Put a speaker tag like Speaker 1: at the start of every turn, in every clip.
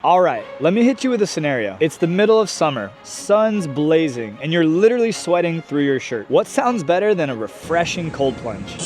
Speaker 1: All right, let me hit you with a scenario. It's the middle of summer, sun's blazing, and you're literally sweating through your shirt. What sounds better than a refreshing cold plunge?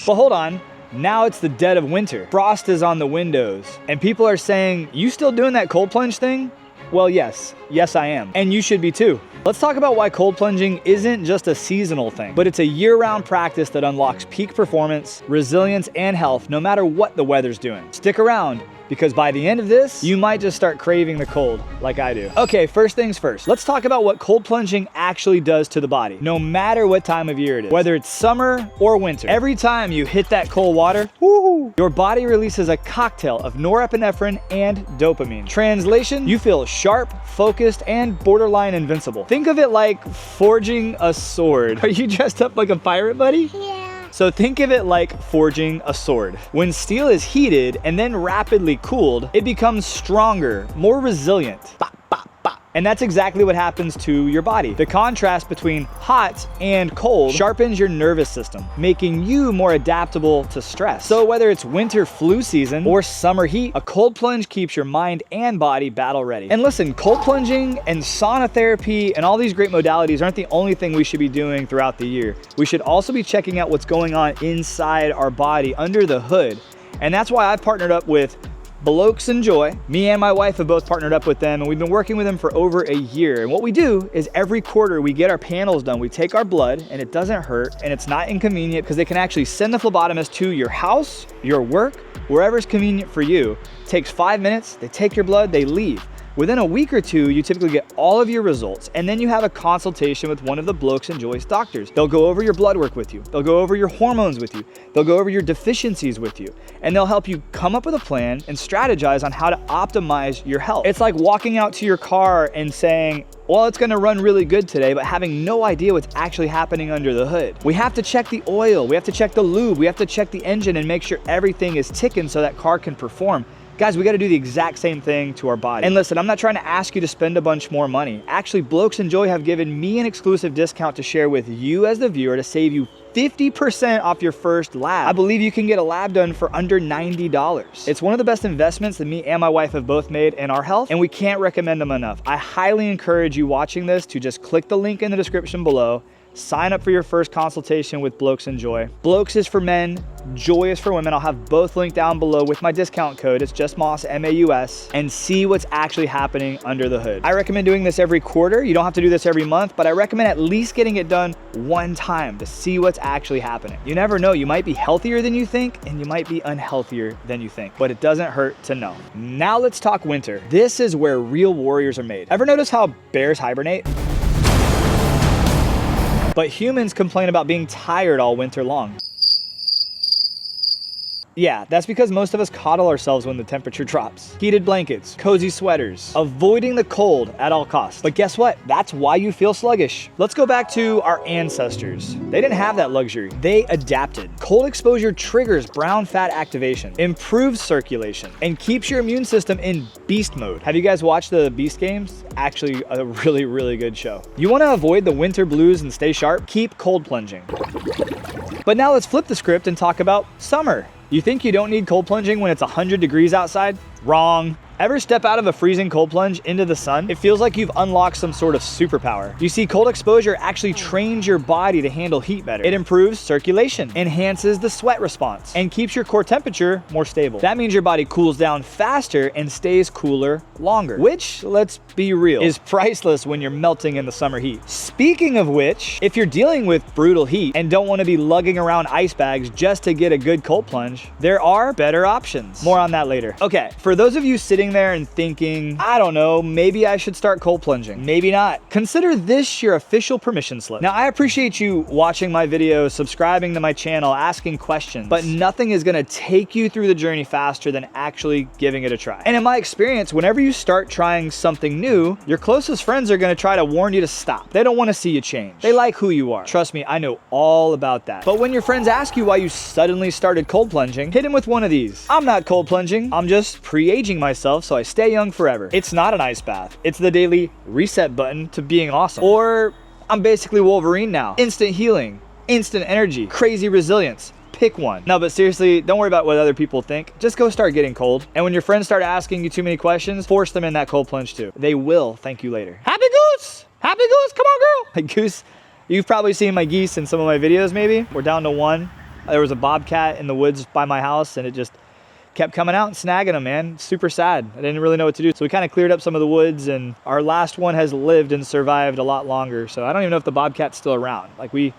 Speaker 1: But hold on, now it's the dead of winter. Frost is on the windows, and people are saying, "You still doing that cold plunge thing?" Well, yes I am, and you should be too. Let's talk about why cold plunging isn't just a seasonal thing, but it's a year-round practice that unlocks peak performance, resilience, and health no matter what the weather's doing. Stick around, because by the end of this, you might just start craving the cold like I do. Okay, first things first. Let's talk about what cold plunging actually does to the body, no matter what time of year it is, whether it's summer or winter. Every time you hit that cold water, woohoo, your body releases a cocktail of norepinephrine and dopamine. Translation, you feel sharp, focused, and borderline invincible. Think of it like forging a sword. Are you dressed up like a pirate, buddy?
Speaker 2: Yeah.
Speaker 1: So think of it like forging a sword. When steel is heated and then rapidly cooled, it becomes stronger, more resilient. Bop, bop, bop. And that's exactly what happens to your body. The contrast between hot and cold sharpens your nervous system, making you more adaptable to stress. So whether it's winter flu season or summer heat, a cold plunge keeps your mind and body battle ready. And listen, cold plunging and sauna therapy and all these great modalities aren't the only thing we should be doing throughout the year. We should also be checking out what's going on inside our body under the hood. And that's why I've partnered up with Blokes and Joy. Me and my wife have both partnered up with them, and we've been working with them for over a year. And what we do is every quarter we get our panels done. We take our blood, and it doesn't hurt, and it's not inconvenient because they can actually send the phlebotomist to your house, your work, wherever's convenient for you. It takes 5 minutes, they take your blood, they leave. Within a week or two, you typically get all of your results, and then you have a consultation with one of the Blokes and Joy's doctors. They'll go over your blood work with you. They'll go over your hormones with you. They'll go over your deficiencies with you, and they'll help you come up with a plan and strategize on how to optimize your health. It's like walking out to your car and saying, well, it's gonna run really good today, but having no idea what's actually happening under the hood. We have to check the oil, we have to check the lube, we have to check the engine and make sure everything is ticking so that car can perform. Guys, we gotta do the exact same thing to our body. And listen, I'm not trying to ask you to spend a bunch more money. Actually, Blokes and Joy have given me an exclusive discount to share with you as the viewer to save you 50% off your first lab. I believe you can get a lab done for under $90. It's one of the best investments that me and my wife have both made in our health, and we can't recommend them enough. I highly encourage you watching this to just click the link in the description below, sign up for your first consultation with Blokes and Joy. Blokes is for men, Joy is for women. I'll have both linked down below with my discount code. It's just Moss, M-A-U-S, and see what's actually happening under the hood. I recommend doing this every quarter. You don't have to do this every month, but I recommend at least getting it done one time to see what's actually happening. You never know, you might be healthier than you think, and you might be unhealthier than you think, but it doesn't hurt to know. Now let's talk winter. This is where real warriors are made. Ever notice how bears hibernate? But humans complain about being tired all winter long. Yeah, that's because most of us coddle ourselves when the temperature drops. Heated blankets, cozy sweaters, avoiding the cold at all costs. But guess what? That's why you feel sluggish. Let's go back to our ancestors. They didn't have that luxury. They adapted. Cold exposure triggers brown fat activation, improves circulation, and keeps your immune system in beast mode. Have you guys watched the Beast Games? Actually, a really, really good show. You want to avoid the winter blues and stay sharp? Keep cold plunging. But now let's flip the script and talk about summer. You think you don't need cold plunging when it's 100 degrees outside? Wrong. Ever step out of a freezing cold plunge into the sun? It feels like you've unlocked some sort of superpower. You see, cold exposure actually trains your body to handle heat better. It improves circulation, enhances the sweat response, and keeps your core temperature more stable. That means your body cools down faster and stays cooler longer, which, let's be real, is priceless when you're melting in the summer heat. Speaking of which, if you're dealing with brutal heat and don't want to be lugging around ice bags just to get a good cold plunge, there are better options. More on that later. Okay, for those of you sitting there and thinking, I don't know, maybe I should start cold plunging. Maybe not. Consider this your official permission slip. Now, I appreciate you watching my videos, subscribing to my channel, asking questions, but nothing is gonna take you through the journey faster than actually giving it a try. And in my experience, whenever you start trying something new, your closest friends are gonna try to warn you to stop. They don't wanna see you change. They like who you are. Trust me, I know all about that. But when your friends ask you why you suddenly started cold plunging, hit them with one of these. I'm not cold plunging, I'm just pre-aging myself so I stay young forever. It's not an ice bath. It's the daily reset button to being awesome. Or I'm basically Wolverine now. Instant healing, instant energy, crazy resilience, pick one. No, but seriously, don't worry about what other people think. Just go start getting cold. And when your friends start asking you too many questions, force them in that cold plunge too. They will thank you later. Happy Goose! Happy Goose, come on girl! Like Goose, you've probably seen my geese in some of my videos maybe. We're down to one. There was a bobcat in the woods by my house and it just kept coming out and snagging them, man. Super sad. I didn't really know what to do. So we kind of cleared up some of the woods and our last one has lived and survived a lot longer. So I don't even know if the bobcat's still around. Like we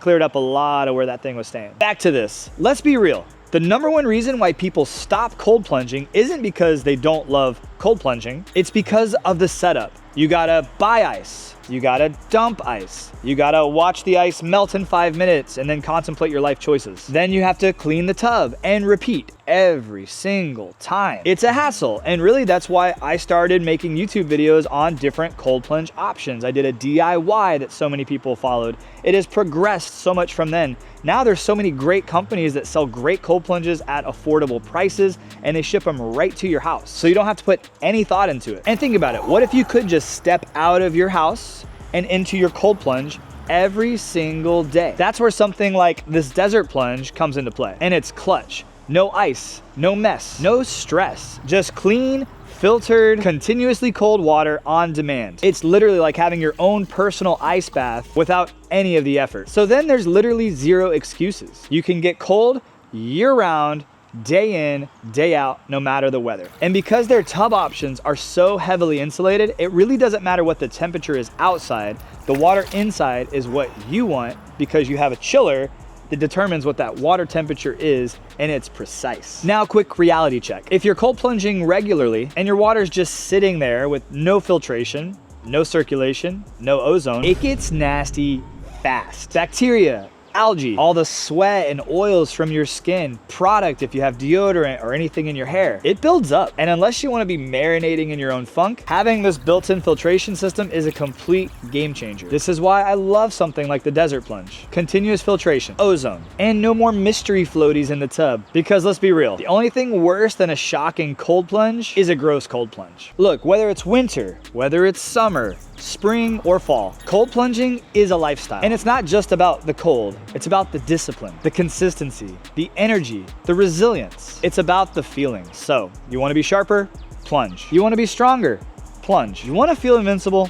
Speaker 1: cleared up a lot of where that thing was staying. Back to this. Let's be real. The number one reason why people stop cold plunging isn't because they don't love cold plunging. It's because of the setup. You gotta buy ice. You gotta dump ice. You gotta watch the ice melt in 5 minutes and then contemplate your life choices. Then you have to clean the tub and repeat every single time. It's a hassle. And really that's why I started making YouTube videos on different cold plunge options. I did a DIY that so many people followed. It has progressed so much from then. Now there's so many great companies that sell great cold plunges at affordable prices and they ship them right to your house. So you don't have to put any thought into it. And think about it. What if you could just step out of your house and into your cold plunge every single day? That's where something like this desert plunge comes into play. And it's clutch. No ice, no mess, no stress. Just clean, filtered, continuously cold water on demand. It's literally like having your own personal ice bath without any of the effort. So then there's literally zero excuses. You can get cold year-round, day in, day out, no matter the weather. And because their tub options are so heavily insulated, it really doesn't matter what the temperature is outside. The water inside is what you want because you have a chiller that determines what that water temperature is, and it's precise. Now, quick reality check. If you're cold plunging regularly and your water's just sitting there with no filtration, no circulation, no ozone, it gets nasty fast. Bacteria, algae, all the sweat and oils from your skin, product if you have deodorant or anything in your hair, it builds up. And unless you want to be marinating in your own funk, having this built-in filtration system is a complete game changer. This is why I love something like the desert plunge. Continuous filtration, ozone, and no more mystery floaties in the tub. Because let's be real, the only thing worse than a shocking cold plunge is a gross cold plunge. Look, whether it's winter, whether it's summer, spring or fall, cold plunging is a lifestyle. And it's not just about the cold, it's about the discipline, the consistency, the energy, the resilience. It's about the feeling. So you want to be sharper? Plunge. You want to be stronger? Plunge. You want to feel invincible?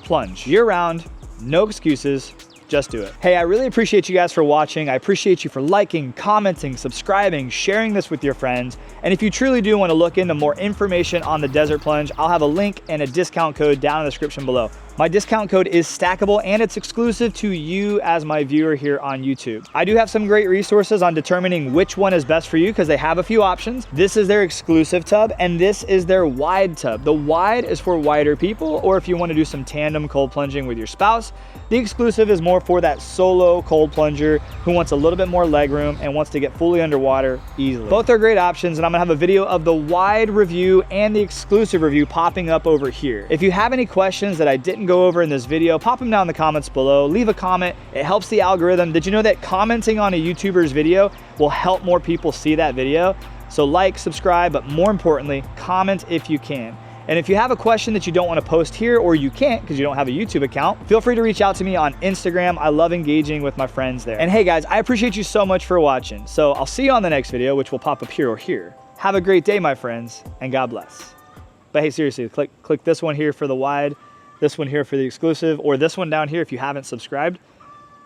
Speaker 1: Plunge. Year round, no excuses. Just do it. Hey, I really appreciate you guys for watching. I appreciate you for liking, commenting, subscribing, sharing this with your friends. And if you truly do want to look into more information on the desert plunge, I'll have a link and a discount code down in the description below. My discount code is stackable and it's exclusive to you as my viewer here on YouTube. I do have some great resources on determining which one is best for you because they have a few options. This is their exclusive tub and this is their wide tub. The wide is for wider people or if you want to do some tandem cold plunging with your spouse. The exclusive is more for that solo cold plunger who wants a little bit more leg room and wants to get fully underwater easily. Both are great options and I'm gonna have a video of the wide review and the exclusive review popping up over here. If you have any questions that I didn't go over in this video, pop them down in the comments below. Leave a comment. It helps the algorithm. Did you know that commenting on a YouTuber's video will help more people see that video? So like, subscribe, but more importantly, comment if you can. And if you have a question that you don't want to post here or you can't because you don't have a YouTube account, feel free to reach out to me on Instagram. I love engaging with my friends there. And hey guys, I appreciate you so much for watching. So I'll see you on the next video, which will pop up here or here. Have a great day, my friends, and God bless. But hey, seriously, click this one here for the wide, this one here for the exclusive, or this one down here if you haven't subscribed.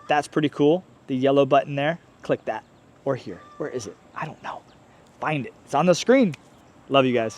Speaker 1: That's pretty cool. The yellow button there, click that. Or here. Where is it? I don't know. Find it. It's on the screen. Love you guys.